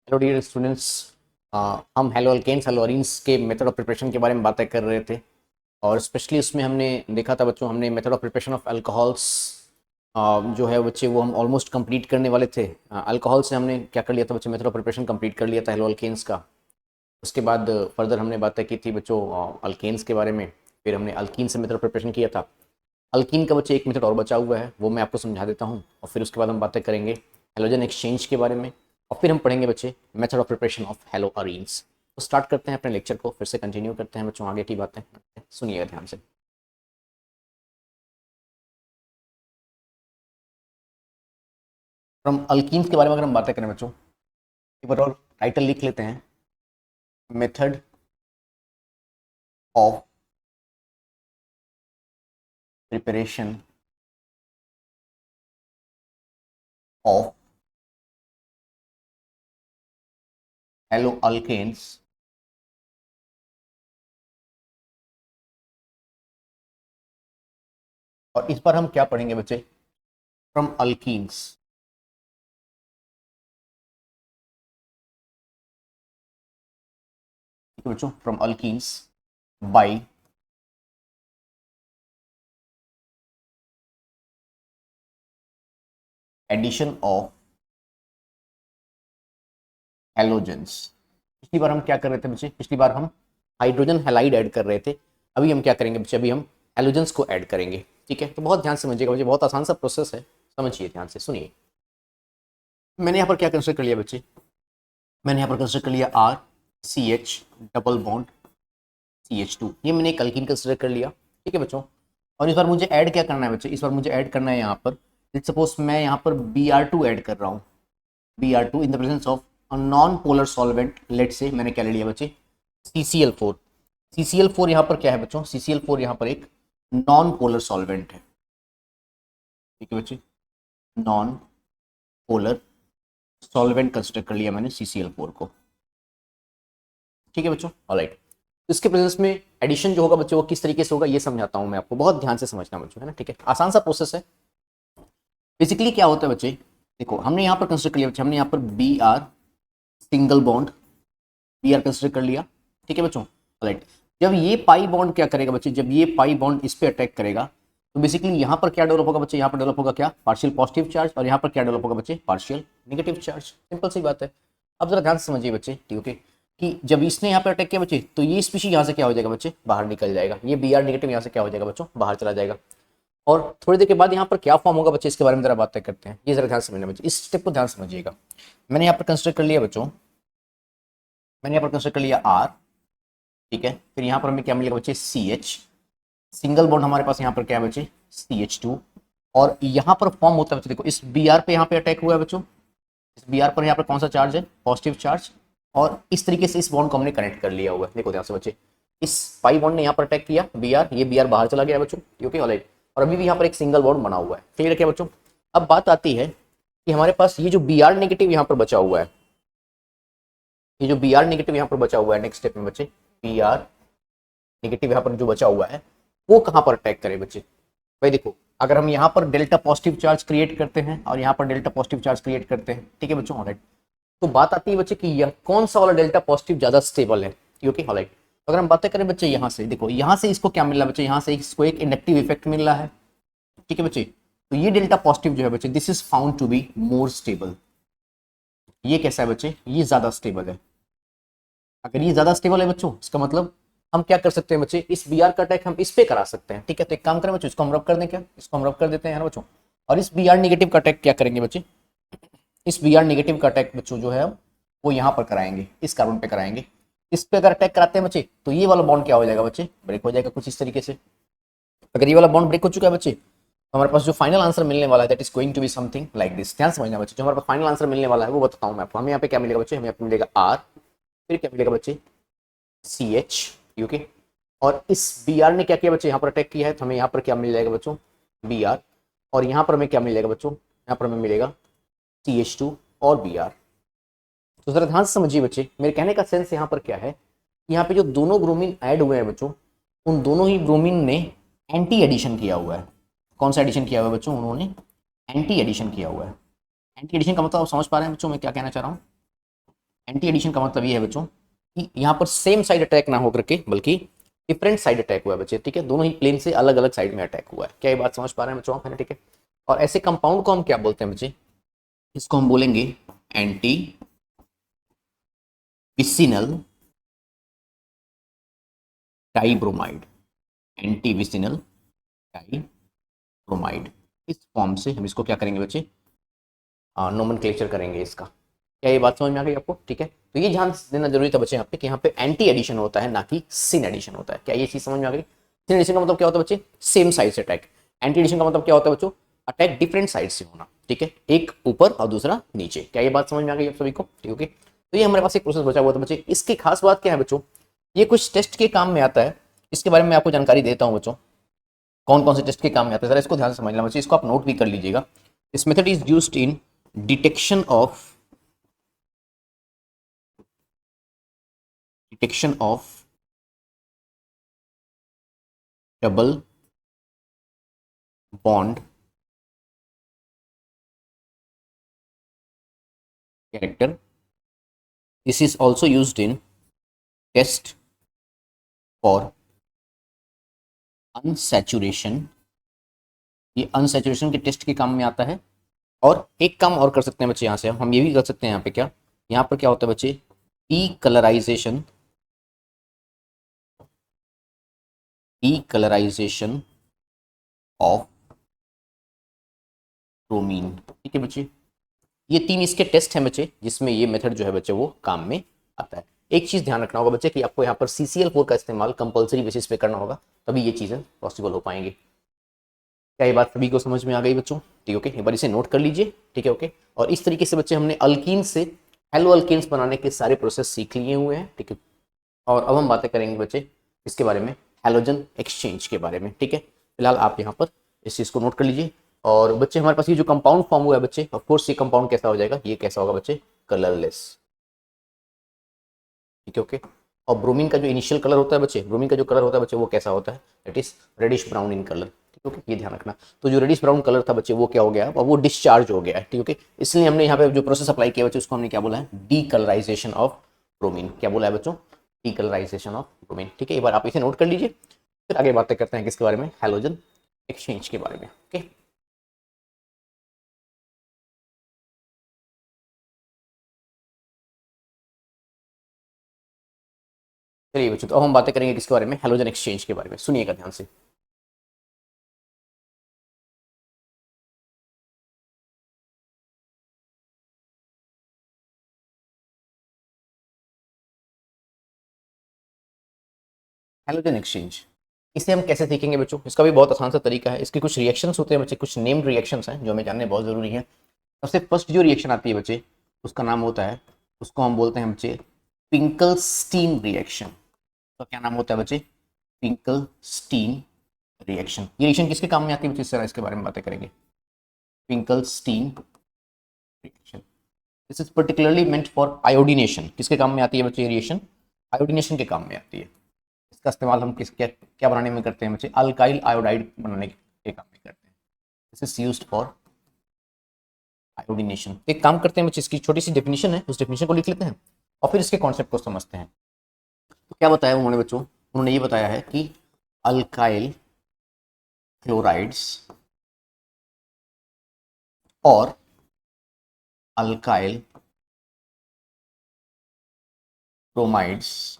Hello dear students. हम halo alkanes halo arenes के method of preparation के बारे में बातें कर रहे थे और स्पेशली उसमें हमने देखा था बच्चों, हमने method of preparation of alcohols जो है बच्चे वो हम ऑलमोस्ट कंप्लीट करने वाले थे। अल्कोहल से हमने क्या कर लिया था बच्चे, मेथड ऑफ प्रिपरेशन कंप्लीट कर लिया था हेलो अल्केन्स का। उसके बाद फर्दर हमने बातें की थी बच्चों अल्केन्स के बारे में। फिर हमने अल्कीन से मेथड ऑफ प्रिपरेशन किया था। अल्कीन का बच्चे एक मेथड और बचा हुआ है, वो मैं आपको समझा देता हूँ और फिर उसके बाद हम बातें करेंगे हेलोजन एक्सचेंज के बारे में और फिर हम पढ़ेंगे बच्चे method of preparation of hello arenes. तो स्टार्ट करते हैं अपने लेक्चर को, फिर से कंटिन्यू करते हैं बच्चों आगे की बातें। सुनिएगा ध्यान से। हम अल्कीन्स के बारे में अगर हम बातें करें बच्चों, एक बार और टाइटल लिख लेते हैं, method of preparation of halo alkanes और इस पर हम क्या पढ़ेंगे बच्चे, फ्रॉम अल्कीन्स। ठीक है बच्चों, from alkenes by addition of halogens. पिछली बार हम क्या कर रहे थे बच्चे, पिछली बार हम हाइड्रोजन हैलाइड ऐड कर रहे थे। अभी हम क्या करेंगे बच्चे, अभी हम हेलोजेंस को ऐड करेंगे। ठीक है, तो बहुत ध्यान से समझिएगा बच्चे, बहुत आसान सा प्रोसेस है, समझिए ध्यान से सुनिए। मैंने यहाँ पर क्या कंसिडर कर लिया बच्चे, मैंने यहाँ पर कंसिडर कर लिया R C H double bond CH2, ये मैंने एक अल्कीन कंसिडर कर लिया। ठीक है बच्चों, और इस बार मुझे ऐड क्या करना है बच्चे, इस बार मुझे ऐड करना है यहाँ पर, लेट्स सपोज मैं यहाँ पर Br2 ऐड कर रहा हूँ। Br2 in the presence of a non polar solvent, let से मैंने क्या ले लिया बच्चे, CCl4। CCl4 यहाँ पर क्या है बच्चों, CCl4 यहाँ पर एक नॉन पोलर सॉल्वेंट है। ठीक है बच्चे, नॉन पोलर सॉल्वेंट कंसिडर कर लिया मैंने CCl4 को। ठीक है बच्चों, ऑलराइट। इसके प्रेजेंस में एडिशन जो होगा बच्चों वो किस तरीके से होगा ये समझाता हूँ मैं आपको, बहुत ध्यान से समझना बच्चों, है ना। ठीक है, आसान सा प्रोसेस है। बेसिकली क्या होता है बच्चे, देखो हमने यहाँ पर कंसिडर कर लिया बच्चे, हमने यहाँ पर Br single bond Br consider कर लिया। ठीक है बच्चों, राइट। जब ये पाई बॉन्ड क्या करेगा बच्चे, जब ये पाई बॉन्ड इस पे अटैक करेगा तो बेसिकली यहाँ पर क्या डेवलप होगा बच्चे, यहाँ पर डेवलप होगा क्या, पार्शियल पॉजिटिव चार्ज, और यहाँ पर क्या डेवलप होगा बच्चे, पार्शियल नेगेटिव चार्ज। सिंपल सी बात है। अब जरा ध्यान से समझिए बच्चे, ठीक है, कि जब इसने यहाँ पर अटैक किया बच्चे तो ये स्पीशी यहाँ से क्या हो जाएगा बच्चे, बाहर निकल जाएगा। ये Br नेगेटिव यहाँ से क्या हो जाएगा बच्चों, बाहर चला जाएगा। और थोड़ी देर के बाद यहाँ पर क्या फॉर्म होगा बच्चे, इसके बारे में जरा बातें करते हैं। ये जरा ध्यान से समझना बच्चे, इस स्टेप को ध्यान से समझिएगा। मैंने यहाँ पर कंसिडर कर लिया बच्चों, मैंने यहाँ पर कंसिडर कर लिया आर। ठीक है, फिर यहाँ पर हमें क्या मिलेगा बच्चे, CH सिंगल बॉन्ड, हमारे पास यहाँ पर क्या है बच्चे, CH2। और यहाँ पर फॉर्म होता है बच्चे, देखो इस Br पे यहाँ पे अटैक हुआ है बच्चों, इस Br पर यहाँ पर कौन सा चार्ज है, पॉजिटिव चार्ज। और इस तरीके से इस बॉन्ड को हमने कनेक्ट कर लिया हुआ है। देखो ध्यान से बच्चे, इस पाई बॉन्ड ने यहाँ पर अटैक किया Br, ये Br बाहर चला गया बच्चों, ओके ऑलराइट। और अभी भी यहाँ पर एक सिंगल बॉन्ड बना हुआ है। क्लियर है क्या बच्चों। अब बात आती है कि हमारे पास ये जो Br नेगेटिव यहाँ पर बचा हुआ है, ये जो Br नेगेटिव यहाँ पर बचा हुआ है, नेक्स्ट स्टेप में बच्चे Br नेगेटिव यहाँ पर जो बचा हुआ है वो कहाँ पर अटैक करे बच्चे। भाई देखो, अगर हम यहाँ पर डेल्टा पॉजिटिव चार्ज क्रिएट करते हैं और यहाँ पर डेल्टा पॉजिटिव चार्ज क्रिएट करते हैं, ठीक है बच्चों ऑलराइट, तो बात आती है बच्चे कि यह कौन सा वाला डेल्टा पॉजिटिव ज्यादा स्टेबल है। ओके ऑलराइट, तो अगर हम बातें करें बच्चे यहाँ से, देखो यहाँ से इसको क्या मिल रहा है बच्चे, यहाँ से इसको एक इंडक्टिव इफेक्ट मिल रहा है। ठीक है बच्चे, तो ये डेल्टा पॉजिटिव जो है बच्चे, this is found to be more stable. ये कैसा है बच्चे, ये ज्यादा स्टेबल है। अगर ये ज्यादा स्टेबल है बच्चों, इसका मतलब हम क्या कर सकते हैं बच्चे, इस Br का अटैक हम इस पे करा सकते हैं। ठीक है, तो एक काम करें बच्चों, इसको हम रब कर दें, क्या इसको हम रब कर देते हैं यार बच्चों, और इस Br नेगेटिव का अटैक क्या करेंगे बच्चे, इस Br नेगेटिव का अटैक बच्चों जो है हम वो यहाँ पर कराएंगे, इस कार्बन पे कराएंगे। इस पे अगर अटैक कराते हैं बच्चे तो ये वाला बॉन्ड क्या हो जाएगा बच्चे, ब्रेक हो जाएगा कुछ इस तरीके से। अगर ये वाला बॉन्ड ब्रेक हो चुका है बच्चे तो हमारे पास जो फाइनल आंसर मिलने वाला है that is going to be something like this. ध्यान समझना बच्चे, जो हमारे पास फाइनल आंसर मिलने वाला है वो बताता हूँ मैं आपको। हमें यहाँ पे क्या मिलेगा बच्चे, हमें यहाँ पे मिलेगा R, फिर क्या मिलेगा बच्चे, CH। ओके, और इस Br ने क्या किया बच्चे, यहाँ पर अटैक किया है, तो हमें यहाँ पर क्या मिल जाएगा बच्चों, Br। और यहाँ पर हमें क्या मिल जाएगा बच्चों, यहाँ पर हमें मिलेगा CH2 और Br। तो जरा ध्यान से समझिए बच्चे, मेरे कहने का सेंस यहाँ पर क्या है, यहाँ पे जो दोनों ब्रोमीन ऐड हुए हैं बच्चों, उन दोनों ही ब्रोमीन ने एंटी एडिशन किया हुआ है। कौन सा एडिशन किया हुआ है बच्चों, उन्होंने एंटी एडिशन किया हुआ है। एंटी एडिशन का मतलब आप समझ पा रहे हैं बच्चों मैं क्या कहना चाह रहा हूँ। एंटी एडिशन का मतलब ये है बच्चों कि यहाँ पर सेम साइड अटैक ना होकर के बल्कि डिफरेंट साइड अटैक हुआ है बच्चे, ठीक है, दोनों ही प्लेन से अलग अलग साइड में अटैक हुआ है। क्या ये बात समझ पा रहे हैं बच्चों आप, है ना, ठीक है। और ऐसे कंपाउंड को हम क्या बोलते हैं बच्चे, इसको हम बोलेंगे anti vicinal dibromide, anti vicinal dibromide. इस फॉर्म से हम इसको क्या करेंगे बच्चे, नोमेनक्लेचर करेंगे इसका। क्या ये बात समझ में आ गई आपको, ठीक है। तो ये ध्यान देना जरूरी था बच्चे यहाँ पे कि यहाँ पे एंटी एडिशन होता है ना कि सिन एडिशन होता है। क्या ये चीज समझ में आ गई। सिन एडिशन का मतलब क्या होता है बच्चे, सेम साइड से अटैक। एंटी एडिशन का मतलब क्या होता है बच्चों, अटैक डिफरेंट साइड से होना, ठीक है, एक ऊपर और दूसरा नीचे। क्या ये बात समझ में आ गई आप सभी को, ठीक है। तो ये हमारे पास एक प्रोसेस बचा हुआ था बच्चे। इसकी खास बात क्या है बच्चों, ये कुछ टेस्ट के काम में आता है, इसके बारे में आपको जानकारी देता हूँ बच्चों। कौन कौन से टेस्ट के काम में आता है जरा इसको ध्यान से समझना बच्चे, इसको आप नोट भी कर लीजिएगा। This method is used in detection of double bond character. This is also used in test for unsaturation. ये अनसेचुरेशन के टेस्ट के काम में आता है। और एक काम और कर सकते हैं बच्चे यहाँ से, हम ये भी कर सकते हैं यहाँ पे, क्या यहाँ पर क्या होता है बच्चे, डीकलराइजेशन ऑफ ब्रोमीन, ठीक है बच्चे। ये तीन इसके टेस्ट हैं बच्चे जिसमें ये मेथड जो है बच्चे वो काम में आता है। एक चीज ध्यान रखना होगा बच्चे कि आपको यहाँ पर CCl4 का इस्तेमाल कंपलसरी बेसिस पे करना होगा, तभी ये चीजें पॉसिबल हो पाएंगी। क्या ये बात सभी को समझ में आ गई बच्चों, ठीक, ओके। एक बार इसे नोट कर लीजिए, ठीक है, ओके। और इस तरीके से बच्चे हमने अल्कीन से हेलो अल्कीन्स बनाने के सारे प्रोसेस सीख लिए हुए हैं, ठीक है। और अब हम बातें करेंगे बच्चे इसके बारे में, हैलोजन एक्सचेंज के बारे में, ठीक है। फिलहाल आप यहाँ पर इस चीज़ को नोट कर लीजिए। और बच्चे हमारे पास ये जो कंपाउंड फॉर्म हुआ है बच्चे, ऑफ कोर्स ये कंपाउंड कैसा हो जाएगा, ये कैसा होगा बच्चे, कलरलेस, ठीक है, ओके। और ब्रोमीन का जो इनिशियल कलर होता है बच्चे, ब्रोमीन का जो कलर होता है बच्चे वो कैसा होता है, that is reddish brown in colour, ठीक है, ओके, ये ध्यान रखना। तो जो रेडिश ब्राउन कलर था बच्चे वो क्या हो गया, अब वो डिस्चार्ज हो गया है, ठीक है, ओके। इसलिए हमने यहाँ पे जो प्रोसेस अप्लाई किया बच्चे उसको हमने क्या बोला है, डीकलराइजेशन ऑफ ब्रोमीन। क्या बोला है बच्चों, डीकलराइजेशन ऑफ ब्रोमीन, ठीक है। एक बार आप इसे नोट कर लीजिए, फिर आगे बातें करते हैं किसके बारे में, हैलोजन एक्सचेंज के बारे में, ओके। चलिए बच्चों, तो अब हम बातें करेंगे किसके बारे में, हैलोजन एक्सचेंज के बारे में। सुनिएगा ध्यान से। हैलोजन एक्सचेंज, इसे हम कैसे सीखेंगे बच्चों, इसका भी बहुत आसान सा तरीका है। इसके कुछ रिएक्शंस होते हैं बच्चे, कुछ नेम्ड रिएक्शंस हैं जो हमें जानने बहुत जरूरी है। सबसे फर्स्ट जो रिएक्शन आती है बच्चे उसका नाम होता है, उसको हम बोलते हैं बच्चे पिंकलस्टीन रिएक्शन। तो क्या नाम होता है बच्चे, पिंकलस्टीन रिएक्शन। ये रिएक्शन किसके काम में आती है बच्चे, इस तरह इसके बारे में बातें करेंगे। Finkelstein reaction, this is particularly meant for iodination. किसके काम में आती है बच्चे ये रिएक्शन, आयोडीनेशन के काम में आती है। इसका इस्तेमाल हम किस क्या क्या बनाने में करते हैं बच्चे, अल्काइल आयोडाइड बनाने के काम में करते हैं। This is used for iodination. एक काम करते हैं बच्चे, इसकी छोटी सी डेफिनेशन है, उस डेफिनेशन को लिख लेते हैं और फिर इसके कॉन्सेप्ट को समझते हैं। तो क्या बताया उन्होंने बच्चों, उन्होंने ये बताया है कि अल्काइल क्लोराइड्स और alkyl bromides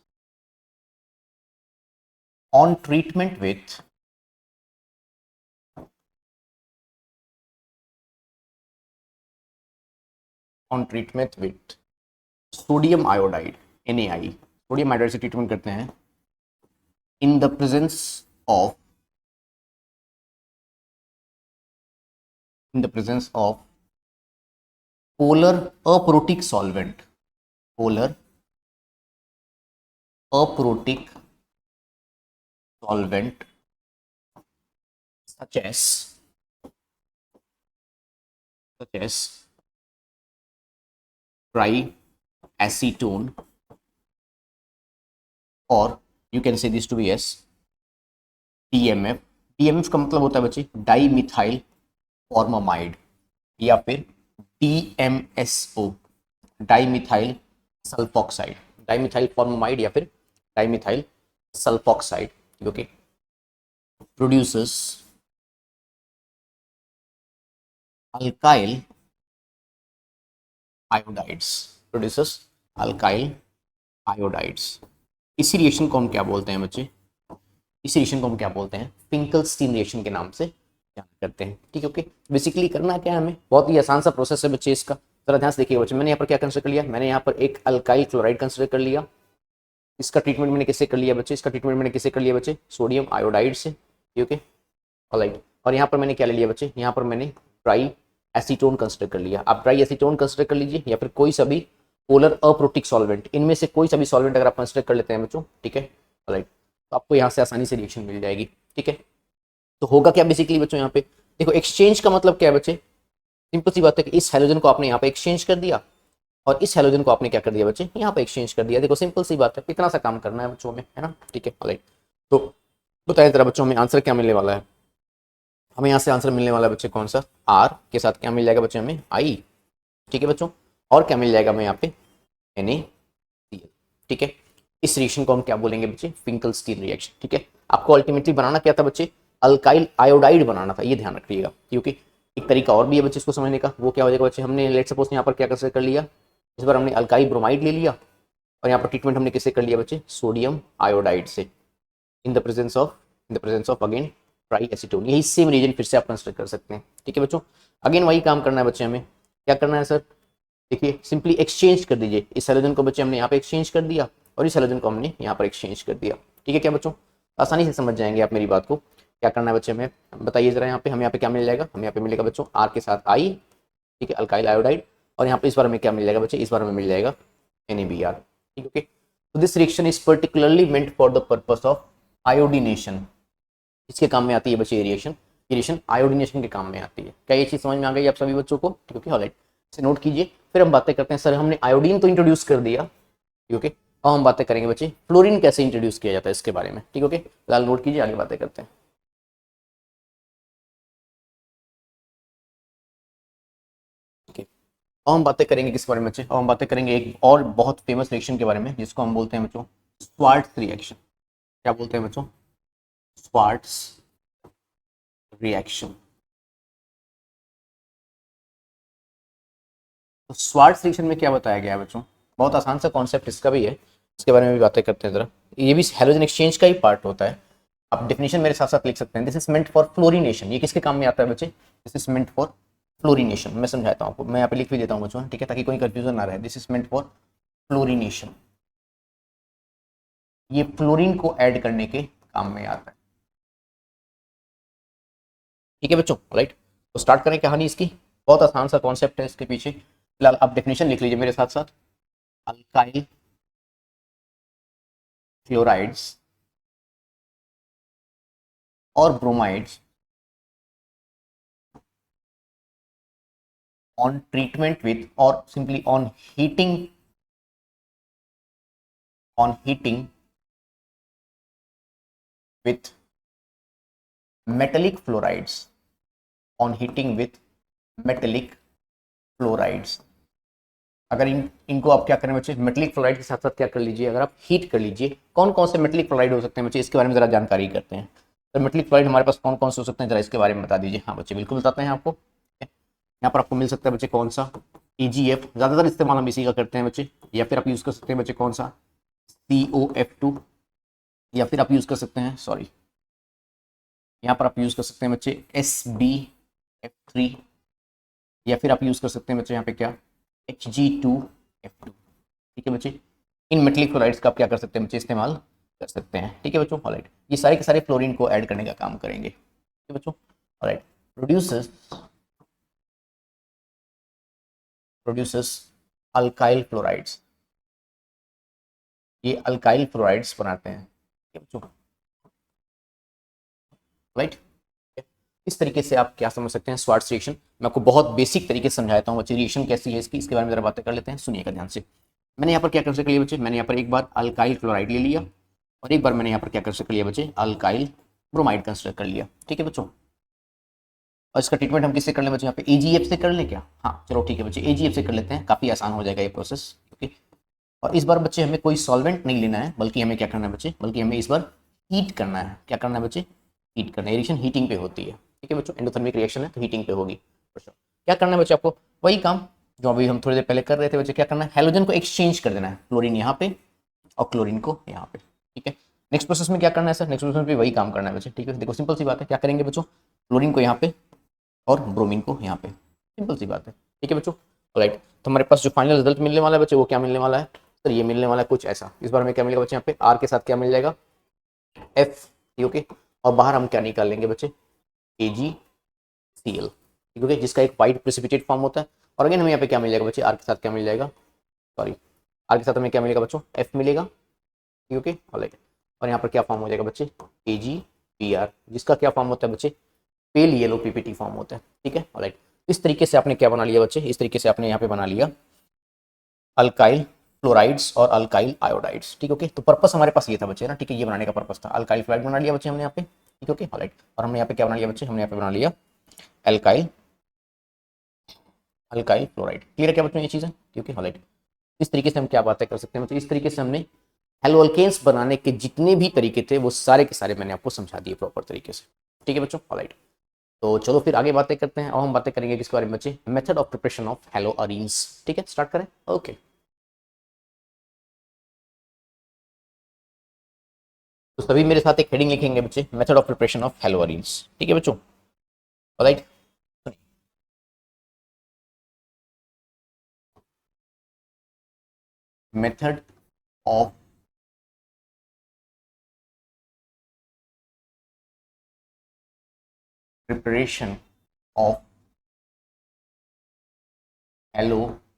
on treatment with sodium iodide NaI, sodium iodide से ट्रीटमेंट करते हैं इन the presence of polar aprotic solvent, polar aprotic solvent such as triacetone, or you can say this to be as DMF। DMF का मतलब होता है बच्चे di methyl formamide, या फिर DMSO, di methyl sulphoxide, dimethyl formamide या फिर dimethyl sulphoxide, okay, produces alkyl iodides, produces alkyl iodides. इसी रिएक्शन को हम क्या बोलते हैं बच्चे, इस रिएक्शन को हम क्या बोलते हैं, फिंकलस्टीन रिएक्शन के नाम से जाना करते हैं, ठीक है। ओके, बेसिकली करना क्या है हमें, बहुत ही आसान सा प्रोसेस है बच्चे इसका, जरा ध्यान से देखिए बच्चे। मैंने यहाँ पर क्या कंसिडर कर लिया, मैंने यहाँ पर एक अल्काइल क्लोराइड कंसिडर कर लिया, इसका ट्रीटमेंट मैंने किससे कर लिया बच्चे, इसका ट्रीटमेंट मैंने किससे कर लिया बच्चे, सोडियम आयोडाइड से, ओके ऑलराइट। और यहाँ पर मैंने क्या ले लिया बच्चे, यहाँ पर मैंने ट्राई एसीटोन कंसिडर कर लिया। आप ट्राई एसीटोन कंसिडर कर लीजिए या फिर कोई सा भी पोलर अप्रोटिक सॉल्वेंट, इनमें से कोई सा भी सॉल्वेंट अगर आप कंसिडर कर लेते हैं बच्चों, ठीक है ऑलराइट, तो आपको यहाँ से आसानी से रिएक्शन मिल जाएगी, ठीक है। तो होगा क्या बेसिकली बच्चों, यहाँ पे देखो एक्सचेंज का मतलब क्या है बच्चे, सिंपल सी बात है कि इस हेलोजन को आपने यहाँ पे एक्सचेंज कर दिया और इस हेलोजन को आपने क्या कर दिया बच्चे, यहाँ पे एक्सचेंज कर दिया। देखो सिंपल सी बात है, इतना सा काम करना है बच्चों में, है ना, ठीक है ऑलराइट। तो बताइए जरा बच्चों, हमें आंसर क्या मिलने वाला है, हमें यहाँ से आंसर मिलने वाला है बच्चे कौन सा, आर के साथ क्या मिल जाएगा बच्चे हमें, आई, ठीक है बच्चों, और क्या मिल जाएगा हमें यहाँ पे NaCl, ठीक है। इस रिएक्शन को हम क्या बोलेंगे बच्चे, फिंकलस्टीन रिएक्शन, ठीक है। आपको अल्टीमेटली बनाना क्या था बच्चे, अल्काइल आयोडाइड बनाना था, ये ध्यान रखिएगा, क्योंकि एक तरीका और भी है बच्चे इसको समझने का, वो क्या हो जाएगा बच्चे, हमने लेट सपोज यहाँ पर क्या कंसिडर कर लिया, इस बार हमने अल्काइल ब्रोमाइड ले लिया और यहाँ पर ट्रीटमेंट हमने किससे कर लिया बच्चे, सोडियम आयोडाइड से, इन the presence of again try acetone. यही सेम रीजन फिर से आप कंसिडर कर सकते हैं, ठीक है बच्चों। अगेन वही काम करना है बच्चे, हमें क्या करना है सर, देखिए सिंपली एक्सचेंज कर दीजिए, इस हेलोजन को बच्चे हमने यहाँ पे एक्सचेंज कर दिया और इस हेलोजन को हमने यहाँ पर एक्सचेंज कर दिया, ठीक है क्या बच्चों, आसानी से समझ जाएंगे आप मेरी बात को। क्या करना है बच्चे हमें बताइए जरा, यहाँ पे हमें यहाँ पे क्या मिल जाएगा, हमें यहाँ पे मिलेगा बच्चों आर के साथ आई, ठीक है अल्काइल आयोडाइड, और यहाँ पे इस बार हमें क्या मिल जाएगा बच्चे, इस बार हमें मिल जाएगा NaBr, ठीक है ओके। तो this reaction is particularly meant for the purpose of iodination, इसके काम में आती है बच्चे ये रिएक्शन आयोडीनेशन के काम में आती है। क्या ये चीज समझ में आ गई आप सभी बच्चों को, ठीक है ऑलराइट, इसे नोट कीजिए। फिर हम बातें करते हैं, सर हमने आयोडीन तो इंट्रोड्यूस कर दिया, ठीक है, अब हम बातें करेंगे बच्चे फ्लोरीन कैसे इंट्रोड्यूस किया जाता है इसके बारे में, ठीक है ओके, फिलहाल नोट कीजिए, आगे बातें करते हैं। अब हम बातें करेंगे किस बारे में बच्चे, अब हम बातें करेंगे एक और बहुत फेमस रिएक्शन के बारे में जिसको हम बोलते हैं बच्चों स्वार्ट्स रिएक्शन। क्या बोलते हैं बच्चों, स्वार्ट्स रिएक्शन। तो स्वार्ट्स रिएक्शन में क्या बताया गया है बच्चों, बहुत आसान सा कॉन्सेप्ट इसका भी है, इसके बारे में भी बातें करते हैं जरा। ये भी हैलोजन एक्सचेंज का ही पार्ट होता है, आप डेफिनेशन मेरे साथ साथ लिख सकते हैं। This is meant for fluorination, ये किसके काम में आता है बच्चे, this is meant for fluorination. मैं समझाता हूँ आपको, मैं यहाँ पे लिख भी देता हूँ बच्चों, ठीक है, ताकि कोई कंफ्यूजन ना रहे। This is meant for fluorination, ये फ्लोरीन को ऐड करने के काम में आता है, ठीक है बच्चों राइट। तो स्टार्ट करें कहानी इसकी, बहुत आसान सा कॉन्सेप्ट है इसके पीछे। फिलहाल आप डेफिनेशन लिख लीजिए मेरे साथ साथ, अल्काइल क्लोराइड्स और bromides on treatment with or simply on heating with metallic fluorides, on heating with metallic fluorides। अगर इनको आप क्या करें बच्चे, मेटलिक फ्लोराइड के साथ साथ क्या कर लीजिए, अगर आप हीट कर लीजिए। कौन कौन से मेटलिक फ्लोराइड हो सकते हैं बच्चे, इसके बारे में जरा जानकारी करते हैं। तो मेटलिक फ्लोराइड हमारे पास कौन कौन से हो सकते हैं, जरा इसके बारे में बता दीजिए। हाँ बच्चे बिल्कुल बताते हैं आपको, यहाँ पर आपको मिल सकता है बच्चे कौन सा, EgF, ज़्यादातर इस्तेमाल हम इसी का करते हैं बच्चे, या फिर आप यूज़ कर सकते हैं बच्चे कौन सा, COF2, या फिर आप यूज़ कर सकते हैं सॉरी, यहाँ पर आप यूज़ कर सकते हैं बच्चे SbF3, या फिर आप यूज़ कर सकते हैं बच्चे यहाँ पे क्या, Hg2F2, ठीक है बच्चे। इन मेटलिक क्लोराइड्स का आप क्या कर सकते हैं बच्चे, इस्तेमाल कर सकते हैं, ठीक है बच्चों ऑलराइट। ये सारे के सारे फ्लोरीन को ऐड करने का काम करेंगे, ठीक है बच्चों ऑलराइट। प्रोड्यूसेस अल्काइल फ्लोराइड्स, ये अल्काइल फ्लोराइड्स बनाते हैं, ठीक है बच्चों राइट। इस तरीके से आप क्या समझ सकते हैं स्वार्ट्स रिएक्शन। मैं आपको बहुत बेसिक तरीके से समझाता हूँ बच्चे, रिएक्शन कैसी है इसकी, इसके बारे में जरा बातें कर लेते हैं, सुनिएगा ध्यान से। मैंने यहाँ पर क्या कर लिया बच्चे, मैंने यहाँ पर एक बार अल्काइल क्लोराइड ले लिया और एक बार मैंने यहाँ पर क्या कर लिया बच्चे, अल्काइल ब्रोमाइड कंसिडर कर लिया, ठीक है बच्चों। और इसका ट्रीटमेंट हम किससे कर लें बच्चे, यहाँ पे AgF से कर लें क्या, हाँ चलो ठीक है बच्चे, AgF से कर लेते हैं, काफ़ी आसान हो जाएगा ये प्रोसेस, ओके। और इस बार बच्चे हमें कोई सॉल्वेंट नहीं लेना है, बल्कि हमें क्या करना है बच्चे, बल्कि हमें इस बार हीट करना है। क्या करना है बच्चे, हीट करना है। रिएक्शन हीटिंग पे होती है, ठीक है बच्चों, एंडोथर्मिक रिएक्शन है तो हीटिंग पे होगी। क्या करना है बच्चे आपको, वही काम जो अभी हम थोड़ी देर पहले कर रहे थे बच्चे। क्या करना है, हेलोजन को एक्सचेंज कर देना है, क्लोरीन यहाँ पे और क्लोरीन को यहाँ पे, ठीक है। नेक्स्ट प्रोसेस में क्या करना है सर, नेक्स्ट प्रोसेस में वही काम करना है बच्चे, ठीक है। देखो सिंपल सी बात है, क्या करेंगे बच्चों, क्लोरीन को यहाँ पे और ब्रोमीन को यहाँ पे, सिंपल सी बात है, ठीक है बच्चों। राइट, तो हमारे पास जो फाइनल रिजल्ट मिलने वाला है बच्चे, वो क्या मिलने वाला है सर, ये मिलने वाला है कुछ ऐसा। इस बार हमें क्या मिलेगा बच्चे, यहाँ पे आर के साथ क्या मिल जाएगा, एफ, ओके। और बाहर हम क्या निकाल लेंगे बच्चे, AgCl, ठीक है, जिसका एक वाइट प्रेसिपिटेट फॉर्म होता है। और अगेन हमें यहाँ पे क्या मिल जाएगा बच्चे, आर के साथ क्या मिल जाएगा, सॉरी, आर के साथ हमें क्या मिलेगा बच्चों, एफ मिलेगा, ठीक है, ऑलराइट। और यहाँ पर क्या फॉर्म हो जाएगा बच्चे, AgBr, जिसका क्या फॉर्म होता है बच्चे, पेल येलो PPT फॉर्म होता है, ठीक है, ऑलराइट। इस तरीके से आपने क्या बना लिया बच्चे, इस तरीके से आपने यहाँ पे बना लिया अल्काइल फ्लोराइड्स और अल्काइल आयोडाइड्स, ठीक है। तो पर्पस हमारे पास ये था बच्चे ना, ठीक है, ये बनाने का पर्पस था। अल्काइल फ्लोराइड बना लिया बच्चे हमने यहाँ पे, ठीक है, ओके, ऑलराइट। और हमने यहाँ पे क्या बना लिया बच्चे, हमने यहाँ पे बना लिया अल्काइल अल्काइल फ्लोराइड। क्लियर है क्या बच्चों ये चीज़ है, ठीक है, ऑलराइट। इस तरीके से हम क्या बातें कर सकते हैं बच्चे, इस तरीके से हमने हेलोअल्केन्स बनाने के जितने भी तरीके थे वो सारे के सारे मैंने आपको समझा दिए प्रॉपर तरीके से, ठीक है बच्चों, ऑलराइट। तो चलो फिर आगे बातें करते हैं, और हम बातें करेंगे किसके बारे में बच्चे, method of preparation of haloarenes, ठीक है, स्टार्ट करें, ओके। तो सभी मेरे साथ एक हेडिंग लिखेंगे बच्चे, method of preparation of haloarenes, ठीक है बच्चों, alright. Method of preparation of haloarenes,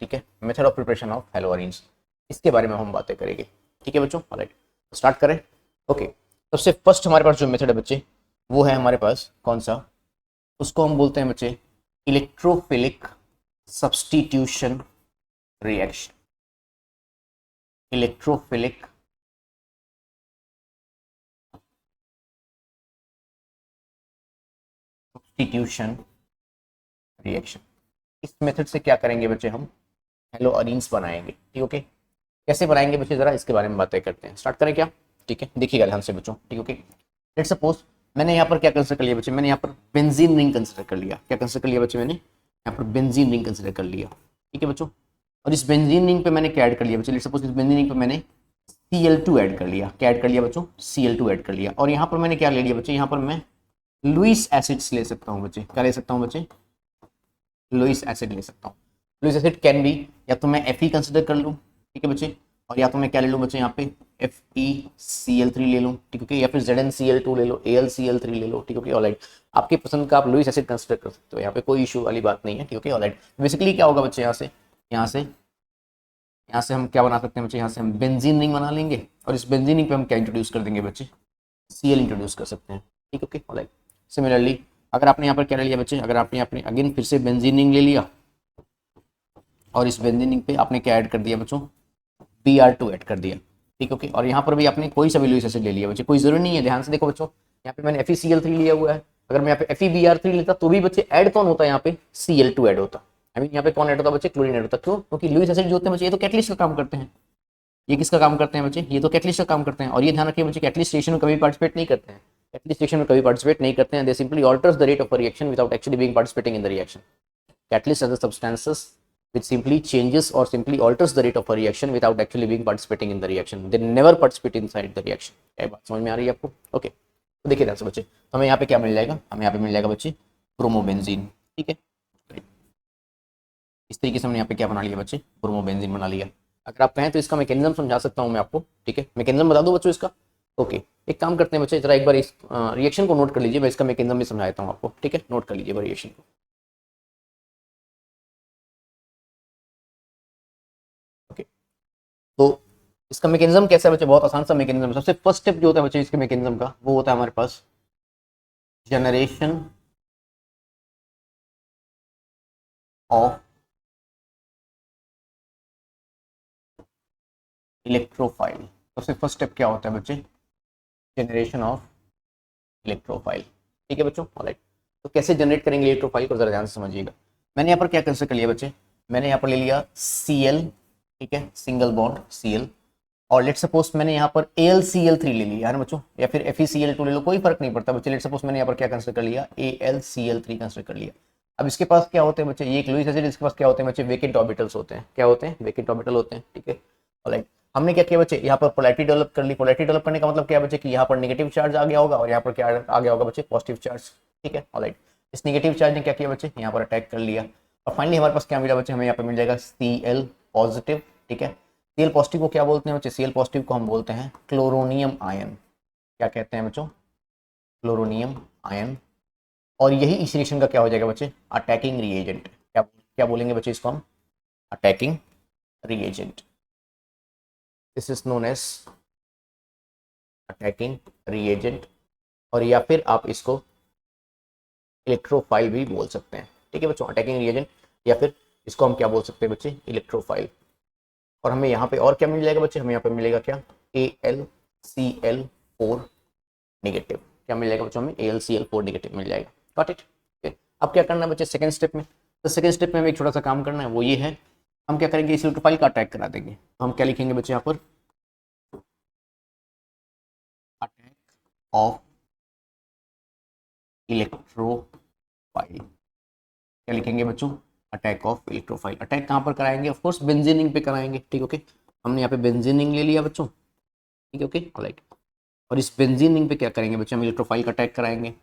ठीक है, method of preparation of haloarenes, इसके बारे में हम बातें करेंगे, ठीक है बच्चों, ऑलराइट। स्टार्ट करें, ओके। सबसे फर्स्ट हमारे पास जो मेथड है बच्चे, वो है हमारे पास कौन सा, उसको हम बोलते हैं बच्चे electrophilic substitution reaction, electrophilic substitution reaction. इस मेथड से क्या करेंगे बच्चे, हम हेलोअरीन्स बनाएंगे, ठीक, ओके। कैसे बनाएंगे बच्चे, जरा इसके बारे में बातें करते हैं, स्टार्ट करें क्या, ठीक है, देखिएगा ध्यान से बच्चों, ठीक, ओके। लेट सपोज मैंने यहाँ पर क्या कंसिडर कर लिया बच्चे, मैंने यहाँ पर बेंजीन रिंग कंसिडर कर लिया, क्या कंसिडर कर लिया बच्चे, मैंने यहाँ पर बेंजीन रिंग कंसिडर कर लिया, ठीक है बच्चों। और इस बेंजीन रिंग पे मैंने क्या ऐड कर लिया बच्चे, लेट सपोज इस बेंजीन रिंग पे मैंने Cl2 ऐड कर लिया, क्या ऐड कर लिया बच्चों, Cl2 ऐड कर लिया। और यहाँ पर मैंने क्या ले लिया बच्चे, यहाँ पर मैं लुइस एसिड्स ले सकता हूँ बच्चे, क्या ले सकता हूँ बच्चे, लुइस एसिड ले सकता हूँ। लुइस एसिड कैन बी, या तो मैं Fe कंसिडर कर लूँ, ठीक है बच्चे, और या तो मैं क्या ले लूँ बच्चे, यहाँ पे FeCl3 ले लूँ, ठीक है, या फिर ZnCl2 ले लो, AlCl3 ले लो, ठीक है, ऑलराइट। आपकी पसंद का आप लुइस एसिड कंसिडर कर सकते हो, यहाँ पे कोई इशू वाली बात नहीं है, ठीक है, ऑलराइट। बेसिकली क्या होगा बच्चे, यहाँ से हम क्या बना सकते हैं बच्चे, यहाँ से हम बेंजीन रिंग बना लेंगे, और इस बेंजीन रिंग पे हम क्या इंट्रोड्यूस कर देंगे बच्चे, Cl इंट्रोड्यूस कर सकते हैं, ठीक है, ओके, ऑलराइट। सिमिलरली अगर आपने यहाँ पर क्या ले लिया बच्चे, अगर आपने अपने अगेन फिर से बेंजीन रिंग ले लिया, और इस बेंजीन रिंग पे आपने क्या ऐड कर दिया बच्चों, Br2 ऐड कर दिया, ठीक, ओके। और यहाँ पर भी आपने कोई सा भी लुइस एसिड ले लिया बच्चे, कोई जरूरी नहीं है, ध्यान से देखो बच्चों, यहाँ पे मैंने FeCl3 लिया हुआ है, अगर मैं यहाँ पे FeBr3 लेता तो भी बच्चे ऐड कौन होता है, यहाँ पे Cl2 ऐड होता, आई मीन यहाँ पे कौन ऐड होता बच्चे, क्लोरीन ऐड होता, क्यों, क्योंकि लुइस एसिड जो होते हैं बच्चे ये तो कैटलिस्ट का काम करते हैं, ये किसका काम करते हैं बच्चे, ये तो कैटलिस्ट का काम करते हैं। और ये ध्यान रखिए बच्चे, कैटलिस्ट रिएक्शन में कभी पार्टिसिपेट नहीं करते हैं, कैटलिस्ट रिएक्शन में कभी पार्टिसिपेट नहीं करते हैं, दे simply alters the rate of reaction without actually being participating in the reaction. Catalyst are the substances which simply changes or simply alters the rate of a reaction without actually being participating in the reaction. They never participate inside the reaction. क्या बात समझ में आ रही है आपको, okay. तो देखिए ध्यान से बच्चे, हमें यहाँ पे क्या मिल जाएगा, हमें यहाँ पे मिल जाएगा बच्चे ब्रोमोबेंजीन, ठीक है। इस तरीके से हमने यहाँ पे क्या बना लिया बच्चे, ब्रोमोबेंजीन बना लिया। अगर आप कहें तो इसका मैकेनिज्म समझा सकता हूँ मैं आपको, ठीक है, मैकेनिज्म बता दो बच्चों इसका, ओके। एक काम करते हैं बच्चे, जरा एक बार इस रिएक्शन को नोट कर लीजिए, मैं इसका मैकेनिज्म भी समझा देता हूँ आपको, ठीक है, नोट कर लीजिए रिएक्शन को, ओके। तो इसका मैकेनिज्म कैसा है बच्चे, बहुत आसान सा मैकेनिज्म। सबसे फर्स्ट स्टेप जो होता है बच्चे इसके मैकेनिज्म का, वो होता है हमारे पास जनरेशन ऑफ इलेक्ट्रोफाइल। सबसे फर्स्ट स्टेप क्या होता है बच्चे, जनरेशन ऑफ इलेक्ट्रोफाइल, ठीक है बच्चों, ऑलराइट। तो कैसे जनरेट करेंगे इलेक्ट्रोफाइल को, जरा ध्यान से समझिएगा। मैंने यहाँ पर क्या कंसिडर कर लिया बच्चे, मैंने यहाँ पर ले लिया Cl, ठीक है, सिंगल बॉन्ड Cl, और लेट सपोज मैंने यहाँ पर AlCl3 ले लिया है ना बच्चों, या फिर FeCl2 ले लो, कोई फर्क नहीं पड़ता बच्चे। लेट सपोज मैंने यहाँ पर क्या कंसिडर कर लिया, AlCl3 कंसिडर कर लिया। अब इसके पास क्या होते हैं बच्चे, ये एक लुईस एसिड, इसके पास क्या होते हैं बच्चे, वेकेंट ऑर्बिटल्स होते हैं। क्या होते हैं, वेकेंट ऑर्बिटल होते हैं, ठीक है। ऑलराइट, हमने क्या किया बच्चे, यहाँ पर पोलैरिटी डेवलप कर ली। पोलैरिटी डेवलप करने का मतलब क्या है बच्चे, कि यहाँ पर नेगेटिव चार्ज आ गया होगा और यहाँ पर क्या आ गया होगा बच्चे, पॉजिटिव चार्ज, ठीक है। ऑलराइट, इस नेगेटिव चार्ज ने क्या किया बच्चे, यहाँ पर अटैक कर लिया, और फाइनली हमारे पास क्या मिला बच्चे, हमें यहाँ पर मिल जाएगा Cl पॉजिटिव, ठीक है। Cl पॉजिटिव को क्या बोलते हैं बच्चे, Cl पॉजिटिव को हम बोलते हैं क्लोरोनियम आयन। क्या कहते हैं बच्चों, क्लोरोनियम आयन। और यही इस रिएक्शन का क्या हो जाएगा बच्चे, अटैकिंग रिएजेंट। क्या क्या बोलेंगे बच्चे इसको हम, attacking reagent. This is known as attacking reagent, और या फिर आप इसको इलेक्ट्रोफाइल भी बोल सकते हैं, ठीक है बच्चों, अटैकिंग रिएजेंट, या फिर इसको हम क्या बोल सकते हैं बच्चे, इलेक्ट्रोफाइल। और हमें यहाँ पे और क्या मिल जाएगा बच्चे, हमें यहाँ पे मिलेगा क्या, AlCl4 नेगेटिव। क्या मिल जाएगा बच्चों, हमें AlCl4 नेगेटिव मिल जाएगा। Got it. अब क्या करना है बच्चे सेकंड स्टेप में, तो सेकंड स्टेप में हमें एक छोटा सा काम करना है, वो ये है, हम क्या करेंगे, इस इलेक्ट्रोफाइल का अटैक करा देंगे। तो हम क्या लिखेंगे बच्चे यहाँ पर, अटैक ऑफ इलेक्ट्रोफाइल। क्या लिखेंगे बच्चों, अटैक ऑफ इलेक्ट्रोफाइल। अटैक कहाँ पर कराएंगे, ऑफ कोर्स बेंजीनिंग पे कराएंगे, ठीक, ओके। हमने यहाँ पे बेंजीनिंग ले लिया बच्चों, ठीक है, ओके, ऑलराइट। और इस बेंजीनिंग पे क्या करेंगे बच्चे, हम इलेक्ट्रोफाइल का अटैक कराएंगे।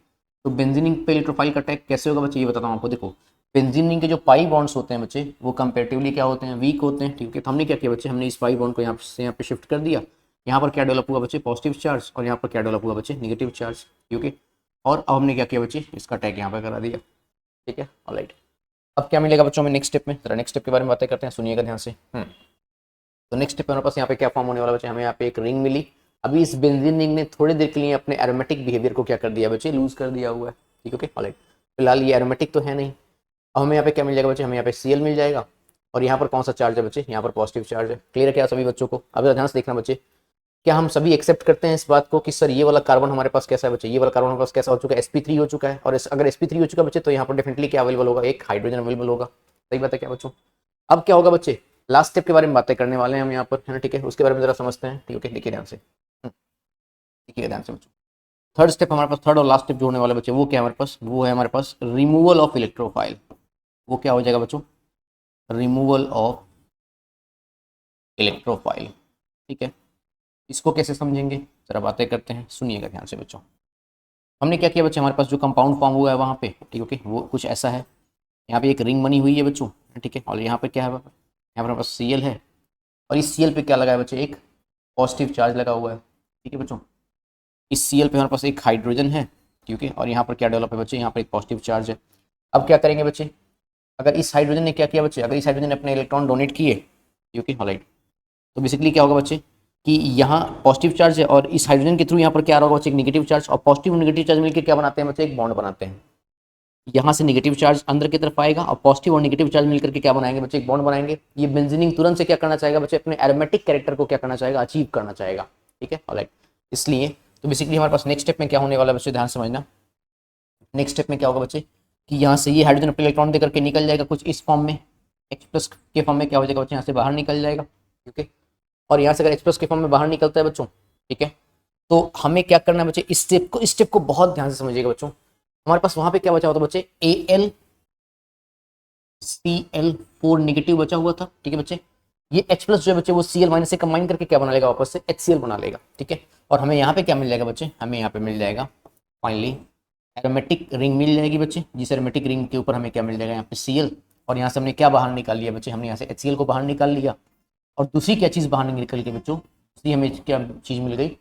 तो बेंजीनिंग पे इलेक्ट्रोफाइल का अटैक कैसे होगा बच्चे, ये बताता हूँ आपको। देखो, बेंजीनिंग के जो पाई बॉन्ड्स होते हैं बच्चे, वो कंपेरेटिवली क्या होते हैं, वीक होते हैं, ठीक है। तो हमने क्या किया बच्चे, हमने इस पाई बॉन्ड को यहाँ से यहाँ पे शिफ्ट कर दिया। यहाँ पर क्या डेवलप हुआ बच्चे, पॉजिटिव चार्ज, और यहाँ पर क्या डेवलप हुआ बच्चे, निगेटिव चार्ज, ठीक है। और अब हमने क्या किया बच्चे, इसका अटैक यहाँ पर करा दिया, ठीक है, ऑलराइट। अब क्या मिलेगा बच्चों में नेक्स्ट स्टेप में, जरा नेक्स्ट स्टेप के बारे में बातें करते हैं, सुनिएगा ध्यान से। तो नेक्स्ट स्टेप में हमारे पास यहाँ पे क्या फॉर्म होने वाला बच्चे, हमें यहाँ पे एक रिंग मिली। अभी इस बेंजीन रिंग ने थोड़ी देर के लिए अपने एरोमेटिक बिहेवियर को क्या कर दिया बच्चे, लूज कर दिया हुआ है, ठीक है, ओके, ऑलराइट। फिलहाल ये एरोमेटिक तो है नहीं। अब हमें यहाँ पे क्या मिल जाएगा बच्चे, हमें यहाँ पे Cl मिल जाएगा, और यहाँ पर कौन सा चार्ज है बच्चे, यहाँ पर पॉजिटिव चार्ज है। क्लियर है क्या सभी बच्चों को। अब ध्यान से देखना बच्चे, क्या हम सभी एक्सेप्ट करते हैं इस बात को कि सर ये वाला कार्बन हमारे पास कैसा है बच्चे, ये वाला कार्बन हमारे पास कैसा हो चुका है, sp3 हो चुका है। और अगर sp3 हो चुका है बच्चे, तो यहाँ पर डेफिनेटली क्या अवेलेबल होगा, एक हाइड्रोजन अवेलेबल होगा। सही बात है क्या बच्चों। अब क्या होगा बच्चे, लास्ट स्टेप के बारे में बातें करने वाले हैं हम यहाँ पर, है ना, ठीक है। उसके बारे में जरा समझते हैं, ठीक है, देखिए ध्यान से, देखिए ध्यान से बच्चों। थर्ड स्टेप हमारे पास, थर्ड और लास्ट स्टेप जो होने वाले बच्चे, वो क्या है हमारे पास, वो है हमारे पास रिमूवल ऑफ इलेक्ट्रोफाइल। वो क्या हो जाएगा बच्चों, रिमूवल ऑफ इलेक्ट्रोफाइल, ठीक है। इसको कैसे समझेंगे, जरा बातें करते हैं, सुनिएगा ध्यान से बच्चों। हमने क्या किया बच्चे, हमारे पास जो कंपाउंड फॉर्म हुआ है वहाँ पे, ठीक है, ओके, वो कुछ ऐसा है। यहाँ पे एक रिंग बनी हुई है बच्चों, ठीक है। और यहाँ पे क्या है, यहाँ पर हमारे पास Cl है, और इस Cl पे क्या लगा है बच्चे, एक पॉजिटिव चार्ज लगा हुआ है, ठीक है बच्चों। इस Cl पे हमारे पास एक हाइड्रोजन है, ठीक है। और यहाँ पर क्या डेवलप है बच्चे, यहाँ पर एक पॉजिटिव चार्ज है। अब क्या करेंगे बच्चे, अगर इस हाइड्रोजन ने क्या किया बच्चे, अगर इस हाइड्रोजन ने अपने इलेक्ट्रॉन डोनेट किए, ठीक है, ऑलराइट, तो बेसिकली क्या होगा बच्चे, कि यहाँ पॉजिटिव चार्ज है, और इस हाइड्रोजन के थ्रू यहाँ पर क्या आ रहा होगा बच्चे, एक नेगेटिव चार्ज। और पॉजिटिव और नेगेटिव चार्ज मिलकर क्या बनाते हैं बच्चे, एक बॉन्ड बनाते हैं। यहाँ से नेगेटिव चार्ज अंदर की तरफ आएगा, और पॉजिटिव और नेगेटिव चार्ज मिलकर के क्या बनाएंगे बच्चे, एक बॉन्ड बनाएंगे। ये बेंजीनिंग तुरंत से क्या करना चाहेगा बच्चे, अपने एरोमेटिक कैरेक्टर को क्या करना चाहेगा, अचीव करना चाहेगा, ठीक है, ऑलराइट। इसलिए तो बेसिकली हमारे पास नेक्स्ट स्टेप में क्या होने वाला है बच्चे, ध्यान समझना। नेक्स्ट स्टेप में क्या होगा बच्चे, कि यहाँ से ये हाइड्रोजन अपने इलेक्ट्रॉन देकर के निकल जाएगा कुछ इस फॉर्म में, H+ के फॉर्म में क्या हो जाएगा बच्चे, यहाँ से बाहर निकल जाएगा, ठीक है। और यहाँ से अगर H+ के फॉर्म में बाहर निकलता है बच्चों, ठीक है, तो हमें क्या करना है बच्चे, इस स्टेप को बहुत ध्यान से समझिएगा बच्चों। हमारे पास वहां पे क्या बचा होता है बच्चे, AlCl4 नेगेटिव बचा हुआ था, ठीक है बच्चे। ये H+ जो है बच्चे, वो Cl- से कंबाइन करके क्या बना लेगा, वापस से HCl बना लेगा, ठीक है। और हमें यहाँ पे क्या मिल जाएगा बच्चे, हमें यहाँ पे मिल जाएगा फाइनली एरोमेटिक रिंग मिल जाएगी बच्चे। जिस एरोमेटिक रिंग के ऊपर हमें क्या मिल जाएगा, यहाँ पे Cl, और यहाँ से हमने क्या बाहर निकाल लिया बच्चे, हमने यहाँ से HCl को बाहर निकाल लिया। और दूसरी क्या चीज़ बाहर निकल के बच्चों, दूसरी हमें क्या चीज़ मिल गई,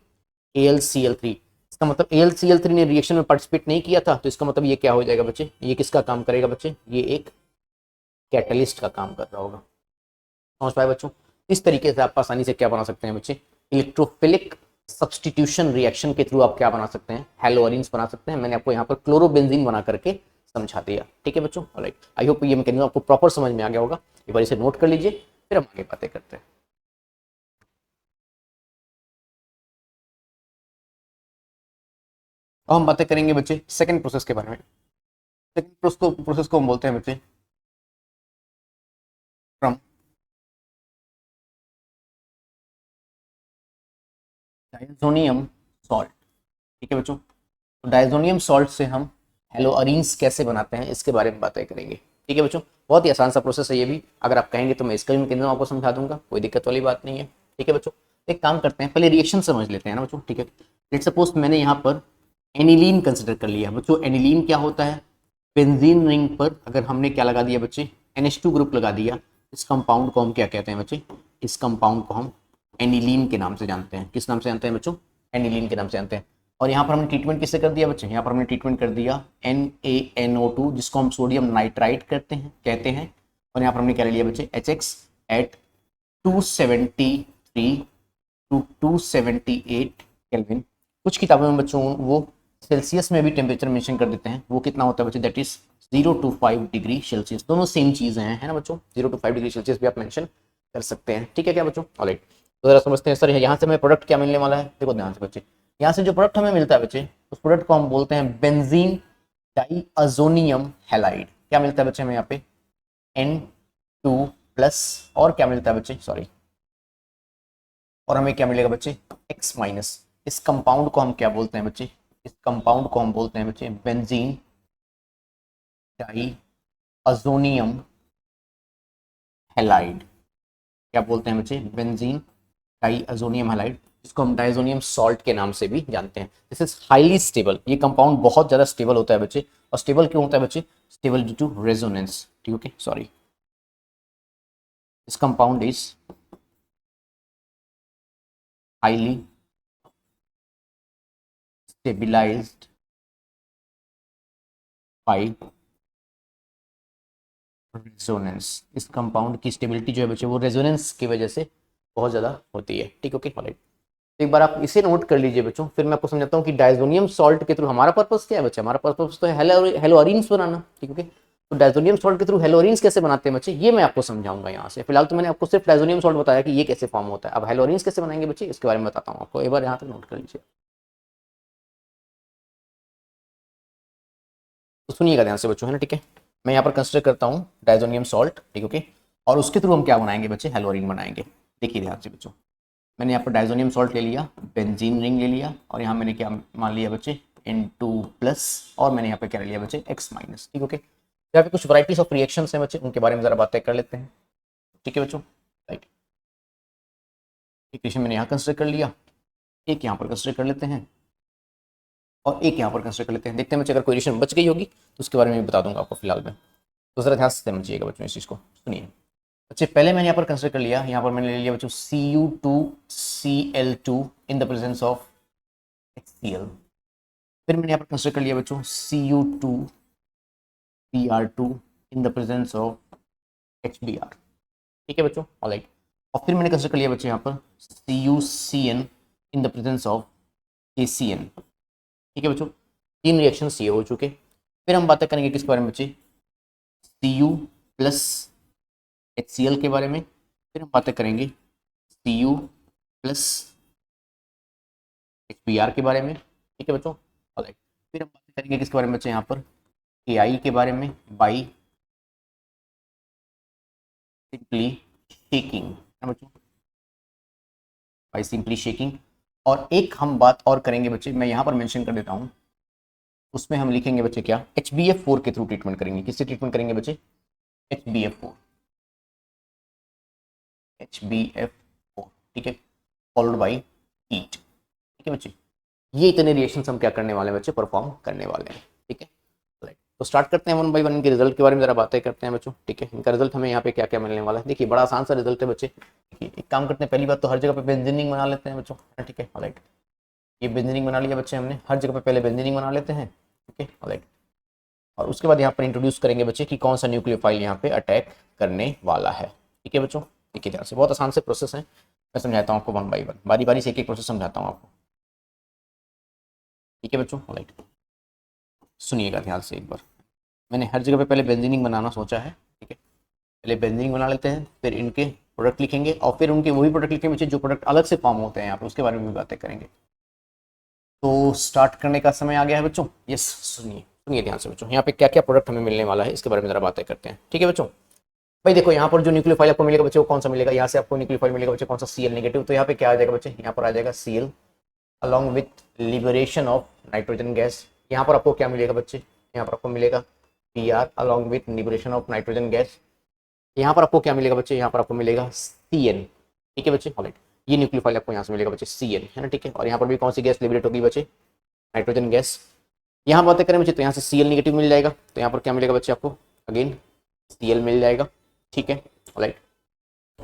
AlCl3। इसका मतलब AlCl3 ने रिएक्शन में पार्टिसिपेट नहीं किया था, तो इसका मतलब ये क्या हो जाएगा बच्चे, ये किसका काम करेगा बच्चे, ये एक कैटलिस्ट का काम कर रहा होगा। समझ पाए बच्चों। इस तरीके से आप आसानी से क्या बना सकते हैं बच्चे, इलेक्ट्रोफिलिक सब्सटीट्यूशन रिएक्शन के थ्रू आप क्या बना सकते हैं, हेलोअरीन्स बना सकते हैं। मैंने आपको यहाँ पर क्लोरोबेंजीन बना करके समझा दिया, ठीक है बच्चों, ऑलराइट। आई होप ये मैकेनिज्म आपको प्रॉपर समझ में आ गया होगा। एक बार इसे नोट कर लीजिए, फिर हम आगे बातें करते हैं। अब हम बातें करेंगे बच्चे सेकंड प्रोसेस के बारे में। सेकंड प्रोसेस को हम बोलते हैं बच्चे डायजोनियम सॉल्ट। ठीक है बच्चों, तो डायजोनियम सॉल्ट से हम हेलोअरीन्स कैसे बनाते हैं इसके बारे में बातें करेंगे। ठीक है बच्चों, बहुत ही आसान सा प्रोसेस है ये भी, अगर आप कहेंगे तो मैं इसका भी मैकेनिज्म आपको समझा दूंगा, कोई दिक्कत वाली बात नहीं है। ठीक है बच्चों, एक काम करते हैं, पहले रिएक्शन समझ लेते हैं ना बच्चों। ठीक है, लेट्स सपोज मैंने यहाँ पर एनिलीन कंसिडर कर लिया बच्चों। एनिलीन क्या होता है, बेंजीन रिंग पर अगर हमने क्या लगा दिया बच्चे, NH2 ग्रुप लगा दिया, इस कंपाउंड को हम क्या कहते हैं बच्चे, इस कंपाउंड को हम एनिलीन के नाम से जानते हैं। किस नाम से जानते हैं बच्चों, एनिलीन के नाम से जानते हैं। और यहाँ पर हमने ट्रीटमेंट किससे कर दिया बच्चे, यहाँ पर हमने ट्रीटमेंट कर दिया NaNO2 जिसको हम सोडियम नाइट्राइट कहते हैं। और यहाँ पर हमने क्या ले लिया बच्चे, HX एट 273 टू 278 केल्विन। कुछ किताबों में बच्चों वो सेल्सियस में भी टेम्परेचर मेंशन कर देते हैं, वो कितना होता है बच्चे, that is 0 to 5 degree Celsius. दोनों सेम चीजें हैं, है ना बच्चों, 0 to 5 डिग्री सेल्सियस भी आप मेंशन कर सकते हैं। ठीक है क्या बच्चों, ऑलराइट। तो जरा समझते हैं सर यहाँ से हमें प्रोडक्ट क्या मिलने वाला है। देखो ध्यान से बच्चे, यहाँ से जो प्रोडक्ट हमें मिलता है बच्चे, उस प्रोडक्ट को हम बोलते हैं बेंजीन डाइअजोनियम हैलाइड। क्या मिलता है बच्चे हमें यहाँ पे, N2 प्लस, और क्या मिलता है बच्चे, सॉरी, और हमें क्या मिलेगा बच्चे, X माइनस। इस कंपाउंड को हम क्या बोलते हैं बच्चे, इस कंपाउंड को हम बोलते हैं बच्चे बेंजीन डाइअजोनियम हैलाइड। क्या बोलते हैं बच्चे, बेंजीन डाइअजोनियम हैलाइड, इसको हम डाइअजोनियम सॉल्ट के नाम से भी जानते हैं। दिस इज हाईली स्टेबल, ये कंपाउंड बहुत ज्यादा स्टेबल होता है बच्चे। और स्टेबल क्यों होता है बच्चे, स्टेबल ड्यू टू रेजोनेंस। ठीक okay, sorry, this compound is highly stabilized by resonance। इस कंपाउंड की स्टेबिलिटी जो है बच्चे वो रेजोनेंस की वजह से बहुत ज़्यादा होती है। ठीक ओके, ऑलराइट। तो एक बार आप इसे नोट कर लीजिए बच्चों, फिर मैं आपको समझाता हूँ कि डायजोनियम सॉल्ट के थ्रू हमारा पर्पस क्या है बच्चे, हमारा पर्पस तो है हेलोअरीन्स बनाना। ठीक ओके, तो डायजोनियम सॉल्ट के थ्रू हेलोअरीन्स कैसे बनाते हैं बच्चे, ये मैं आपको समझाऊंगा यहाँ से। फिलहाल तो मैंने आपको सिर्फ डायजोनियम सॉल्ट बताया कि ये कैसे फॉर्म होता है, अब हेलोअरीन्स कैसे बनाएंगे बच्चे इसके बारे में बताता हूँ आपको, एक बार यहाँ तक नोट कर लीजिए। तो सुनिएगा ध्यान से बच्चों, है ना। ठीक है, मैं यहाँ पर कंसिडर करता हूँ डायजोनियम सॉल्ट। ठीक ओके, और उसके थ्रू हम क्या बनाएंगे बच्चे, हेलोअरीन बनाएंगे। देखिए ध्यान से बच्चों, मैंने यहाँ पर डायजोनियम सॉल्ट ले लिया, बेंजीन रिंग ले लिया, और यहाँ मैंने क्या मान लिया बच्चे, N2 प्लस, और मैंने यहाँ पे क्या ले लिया बच्चे, X माइनस। ठीक ओके, यहाँ पे कुछ वराइटीज ऑफ रिएक्शंस हैं बच्चे, उनके बारे में जरा बातें कर लेते हैं। ठीक है बच्चों, राइट। इक्वेशन मैंने यहाँ कंसिडर कर लिया, एक यहाँ पर कंसिडर कर लेते हैं, और एक यहाँ पर कंसिडर कर लेते हैं। देखते हैं बच्चे अगर कोई रिएक्शन बच गई होगी तो उसके बारे में भी बता दूंगा आपको फिलहाल में। तो जरा ध्यान से समझिएगा बच्चों इस चीज़ को, सुनिए बच्चे। पहले मैंने यहाँ पर कंसिडर कर लिया, यहाँ पर मैंने ले लिया बच्चों Cu2Cl2 in the presence of HCl। फिर मैंने यहाँ पर कंसिडर कर लिया बच्चों Cu2Br2 in the presence of HBr। ठीक है बच्चों, ऑलराइट। और फिर मैंने कंसिडर कर लिया बच्चे यहाँ पर CuCN in the presence of KCN। ठीक है बच्चों, तीन रिएक्शंस ये हो चुके। फिर हम बातें करेंगे किस बारे में बच्चे, Cu प्लस HCl के बारे में। फिर हम बातें करेंगे Cu प्लस HBr के बारे में। ठीक है बच्चों, ऑलराइट। फिर हम बातें करेंगे किसके बारे में बच्चे, यहाँ पर Ki के बारे में, बाई सिंपली शेकिंग, है बच्चों, बाई सिंपली शेकिंग। और एक हम बात और करेंगे बच्चे, मैं यहाँ पर मेंशन कर देता हूँ, उसमें हम लिखेंगे बच्चे क्या, HbF4 के थ्रू ट्रीटमेंट करेंगे। किससे ट्रीटमेंट करेंगे बच्चे, HbF4, HbF4। ठीक है, फॉलोड बाई हीट। ठीक है बच्चे, ये इतने रिएक्शंस हम क्या करने वाले हैं बच्चे, परफॉर्म करने वाले हैं। ठीक है, राइट। तो स्टार्ट करते हैं वन बाई वन, इनके रिजल्ट के बारे में जरा बातें करते हैं बच्चों। ठीक है, इनका रिजल्ट हमें यहाँ पे क्या क्या मिलने वाला है, देखिए बड़ा आसान सा रिजल्ट है बच्चे। एक काम करते हैं, पहली बात तो हर जगह पे बेंजीनिंग बना लेते हैं बच्चों। ठीक है, ऑलराइट, ये बेंजीनिंग बना लिया बच्चे हमने, हर जगह पे पहले बेंजीनिंग बना लेते हैं। ठीक है, ऑलराइट। और उसके बाद यहाँ पर इंट्रोड्यूस करेंगे बच्चे कि कौन सा न्यूक्लियोफाइल यहाँ पे अटैक करने वाला है। ठीक है बच्चों, देखिए ध्यान से, बहुत आसान से प्रोसेस है, मैं समझाता हूँ आपको वन बाई वन, बारी बारी से एक एक प्रोसेस समझाता हूँ आपको। ठीक है बच्चों, ऑलराइट, सुनिएगा ध्यान से एक बार। मैंने हर जगह पे पहले बेंजीनिंग बनाना सोचा है। ठीक है, पहले बेंजीनिंग बना लेते हैं, फिर इनके प्रोडक्ट लिखेंगे, और फिर उनके वही प्रोडक्ट लिखेंगे बच्चे जो प्रोडक्ट अलग से फॉर्म होते हैं यहाँ पर, उसके बारे में भी बातें करेंगे। तो स्टार्ट करने का समय आ गया है बच्चों। यस, सुनिए सुनिए ध्यान से बच्चों, यहाँ पे क्या क्या प्रोडक्ट हमें मिलने वाला है इसके बारे में जरा बातें करते हैं। ठीक है बच्चों, भाई देखो यहाँ पर जो न्यूक्लियोफाइल आपको मिलेगा बच्चे वो कौन सा मिलेगा, यहाँ से आपको न्यूक्लियोफाइल मिलेगा बच्चे कौन सा, Cl नेगेटिव। तो यहाँ पे क्या आ जाएगा बच्चे, यहाँ पर आ जाएगा Cl along with liberation of nitrogen gas. यहाँ पर आपको क्या मिलेगा बच्चे, यहाँ पर आपको मिलेगा Pr along with liberation of nitrogen gas. यहाँ पर आपको क्या मिलेगा बच्चे, यहाँ पर आपको मिलेगा Cn। ठीक है बच्चे, ऑलराइट, ये न्यूक्लियोफाइल आपको यहाँ से मिलेगा बच्चे Cn, है ना, ठीक है। और यहाँ पर भी कौन सी गैस लिबरेट होगी बच्चे, नाइट्रोजन गैस। यहाँ बातें करें बच्चे तो यहाँ से Cl नेगेटिव मिल जाएगा, तो यहाँ पर क्या मिलेगा बच्चे आपको, अगेन Cl मिल जाएगा, ठीक है, ऑलराइट।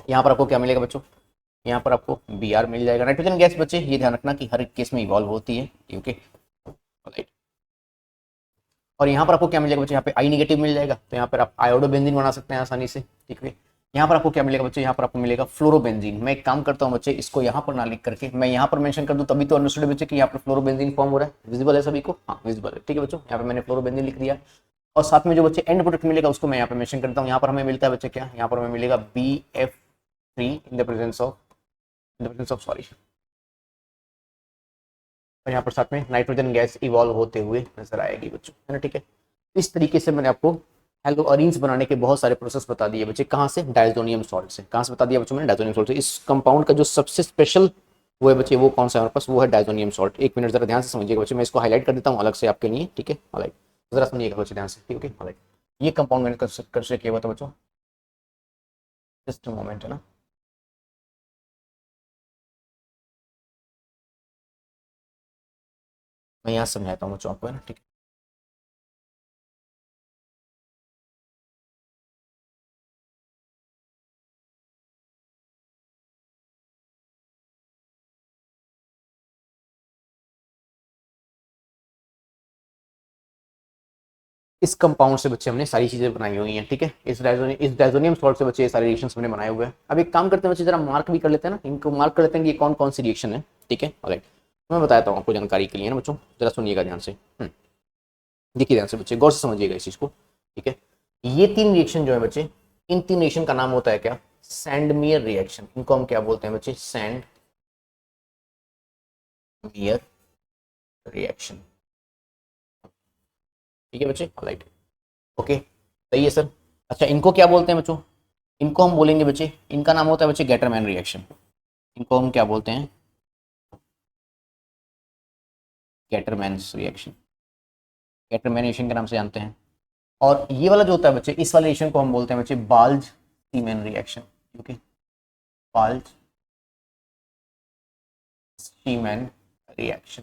यहाँ पर आपको क्या मिलेगा बच्चों, यहाँ पर आपको Br मिल जाएगा। नाइट्रोजन गैस बच्चे ये ध्यान रखना कि हर एक केस में इवॉल्व होती है, ठीक है, ऑलराइट। और यहाँ पर आपको क्या मिलेगा बच्चे, यहाँ पे आई नेगेटिव मिल जाएगा, तो यहाँ पर आप आयोडोबेंजीन बना सकते हैं आसानी से, ठीक है। यहाँ पर आपको क्या मिलेगा बच्चे, यहाँ पर आपको मिलेगा फ्लोरोबेंजीन। मैं एक काम करता हूँ बच्चे, इसको यहाँ पर ना लिख करके मैं यहाँ पर मेंशन कर दूँ, तभी तो अंडरस्टूड बच्चे कि यहाँ पर फ्लोरोबेंजीन फॉर्म हो रहा है। विजिबल है सभी को, हाँ विजिबल है, ठीक है बच्चों। यहाँ पर मैंने फ्लोरोबेंजीन लिख दिया, और साथ में जो बच्चे एंड प्रोडक्ट मिलेगा उसको मैं यहाँ पर मेंशन करता हूँ। यहाँ पर हमें मिलता है बच्चे क्या, यहाँ पर हमें मिलेगा BF3 in the presence of sorry, और यहाँ पर साथ में नाइट्रोजन गैस इवॉल्व होते हुए नजर आएगी बच्चों, है ना, ठीक है। इस तरीके से मैंने आपको हेलोअरीन्स बनाने के बहुत सारे प्रोसेस बता दिए बच्चे। कहाँ से, डायजोनियम सॉल्ट से। कहाँ से बता दिया बच्चों मैंने, डायजोनियम सॉल्ट से। इस कंपाउंड का जो सबसे स्पेशल वो है बच्चे, वो कौन सा है हमारे पास, वो है डायजोनियम सॉल्ट। एक मिनट जरा ध्यान से समझिएगा बच्चे, मैं इसको हाईलाइट कर देता हूँ अलग से आपके लिए, ठीक है, ऑलराइट। जरा सुनिएगा बच्चे ध्यान से, ठीक है, ऑलराइट। ये कंपाउंड मैंने कंसिडर किया हुआ था बच्चों, जस्ट मोमेंट, है ना। मैं यहाँ समझाता हूँ बच्चों आपको, है ना, ठीक है। इस कंपाउंड से बच्चे हमने सारी चीजें बनाई हुई हैं, ठीक है। इस डायजोनियम सॉल्ट से बच्चे ये सारे रिएक्शंस हमने बनाए हुए हैं। अब एक काम करते हैं बच्चे, जरा मार्क भी कर लेते हैं ना, इनको मार्क कर लेते हैं कि ये कौन कौन सी रिएक्शन है, ठीक है, ऑलराइट। मैं बताता हूँ आपको जानकारी के लिए ना बच्चों, जरा सुनिएगा ध्यान से, देखिए ध्यान से बच्चे, गौर से समझिएगा इस चीज को, ठीक है। ये तीन रिएक्शन जो है बच्चे, इन तीन रिएक्शन का नाम होता है क्या, सैंडमियर रिएक्शन। इनको हम क्या बोलते हैं बच्चे, सैंडमियर रिएक्शन, ठीक है बच्चे, ऑलराइट, ओके, सही है सर। अच्छा, इनको क्या बोलते हैं बच्चों, इनको हम बोलेंगे बच्चे, इनका नाम होता है बच्चे गेटरमैन रिएक्शन। इनको हम क्या बोलते हैं, गेटरमैन रिएक्शन, गेटरमैन रिएक्शन के नाम से जानते हैं। और ये वाला जो होता है बच्चे, इस वाले रिएक्शन को हम बोलते हैं बच्चे बाल्ज सीमेन रिएक्शन, ओके, बाल्ज सीमेन रिएक्शन।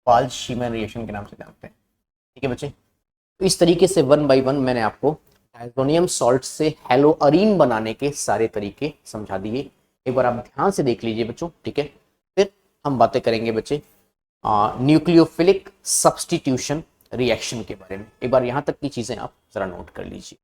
बाल्ज सीमेन रिएक्शन के नाम से जानते हैं, ठीक है बच्चे। तो इस तरीके से वन बाय वन मैंने आपको डायजोनियम सॉल्ट से हेलोअरीन बनाने के सारे तरीके समझा दिए। एक बार आप ध्यान से देख लीजिए बच्चों, ठीक है। फिर हम बातें करेंगे बच्चे न्यूक्लियोफिलिक सब्सटीट्यूशन रिएक्शन के बारे में। एक बार यहाँ तक की चीजें आप जरा नोट कर लीजिए।